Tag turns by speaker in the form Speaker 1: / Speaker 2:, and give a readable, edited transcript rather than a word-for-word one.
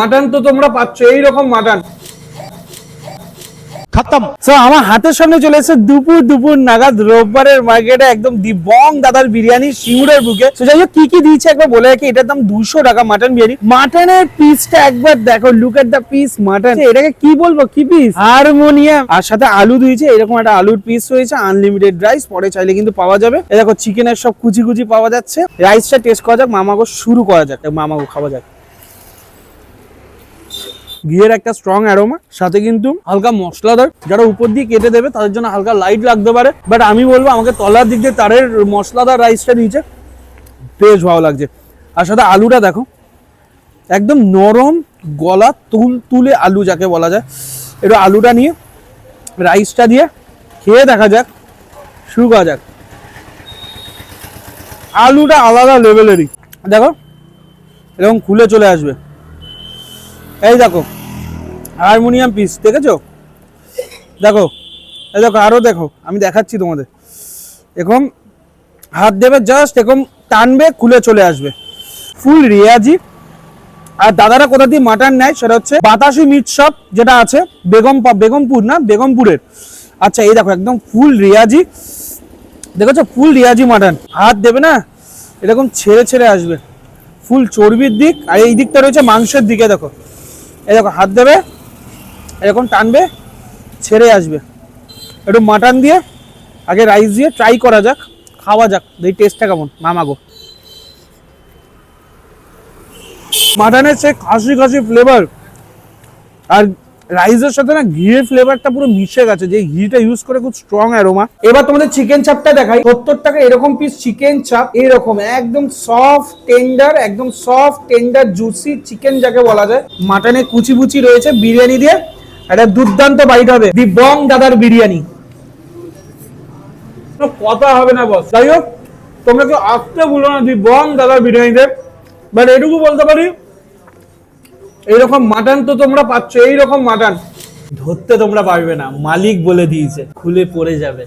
Speaker 1: Mutton তো তোমরা পাচ্ছ এইরকম মাটন
Speaker 2: খতম।
Speaker 1: সো আমার হাতের সামনে চলে এসেছে দুপুর নাগাদ রোববারের মার্কেটে একদম দি বং দাদার বিরিয়ানি শিমুরের বুকে। তো যাই হোক কি কি দিয়েছে একবার বলে রাখি, এটার দাম 200 টাকা মাটন বিরিয়ানি। মাটনের পিসটা একবার দেখো, look at the piece mutton. এটাকে কি বলবো, কি পিস, হারমোনিয়াম। আর সাথে আলু দিয়েছে, এরকম একটা আলুর পিস রয়েছে, আনলিমিটেড রাইস, পরে চাইলে কিন্তু পাওয়া যাবে। এই দেখো চিকেনের সব কুচি কুচি পাওয়া যাচ্ছে। রাইসটা টেস্ট করা যাক, মামাগো শুরু করা যাক, মামাগো খাওয়া যাক। ঘিয়ের একটা স্ট্রং অ্যারোমা, সাথে কিন্তু হালকা মশলাদার। যারা উপর দিয়ে কেটে দেবে তাদের জন্য হালকা লাইট লাগতে পারে, বাট আমি বলবো আমাকে তলার দিক দিয়ে তারের মশলাদার রাইসটা দিয়েছে, বেশ ভালো লাগছে। আর সাথে আলুটা দেখো, একদম নরম গলা তুলে আলু যাকে বলা যায়। একটু আলুটা নিয়ে রাইসটা দিয়ে খেয়ে দেখা যাক, শুরু করা যাক। আলুটা আলাদা লেভেলেরই, দেখো এরকম খুলে চলে আসবে। এই দেখো হারমোনিয়াম পিস, দেখেছো? দেখো এই দেখো, আরো দেখো, আমি দেখাচ্ছি তোমাদের। এরকম হাত দেবে, জাস্ট এরকম টানবে, খুলে চলে আসবে, ফুল রিয়াজি। আর দাদারা কোথা দিয়ে মাটন নেয় সেটা হচ্ছে বাতাসি মিট শপ, যেটা আছে বেগমপুরের। আচ্ছা এই দেখো একদম ফুল রিয়াজি, দেখেছো? ফুল রিয়াজি মাটন। হাত দেবে না, এরকম ছেড়ে ছেড়ে আসবে, ফুল চর্বির দিক। আর এই দিকটা রয়েছে মাংসের দিকে, দেখো এই দেখো, হাত দেবে এরকম টানবে, ছেড়ে আসবে। একটু মাটন দিয়ে আগে রাইস দিয়ে ট্রাই করা যাক, খাওয়া যাক, এই টেস্টটা কেমন। মামাগো মাটনের সে খাসি ফ্লেভার, আর রাইসের সাথে না ঘিয়ের ফ্লেভারটা পুরো মিশে গেছে, যে ঘিটা ইউজ করে খুব স্ট্রং অ্যারোমা। এবার তোমাদের চিকেন চাপটা দেখাই। 70 টাকা এরকম পিস চিকেন চাপ, এরকম একদম সফট টেন্ডার জুসি চিকেন যাকে বলা যায়। মাটনে কুচি কুচি রয়েছে, বিরিয়ানি দিয়ে একটা দুর্দান্ত বাইট হবে। দি বং দাদার বিরিয়ানি, কথা হবে না বস। যাই হোক, তোমরা কেউ আসতে ভুলো না দি বং দাদার বিরিয়ানিতে। বাট এটুকু বলতে পারি, এইরকম মাটন তো তোমরা পাচ্ছ, এইরকম মাটন ধরতে তোমরা পারবে না, মালিক বলে দিয়েছে, খুলে পড়ে যাবে।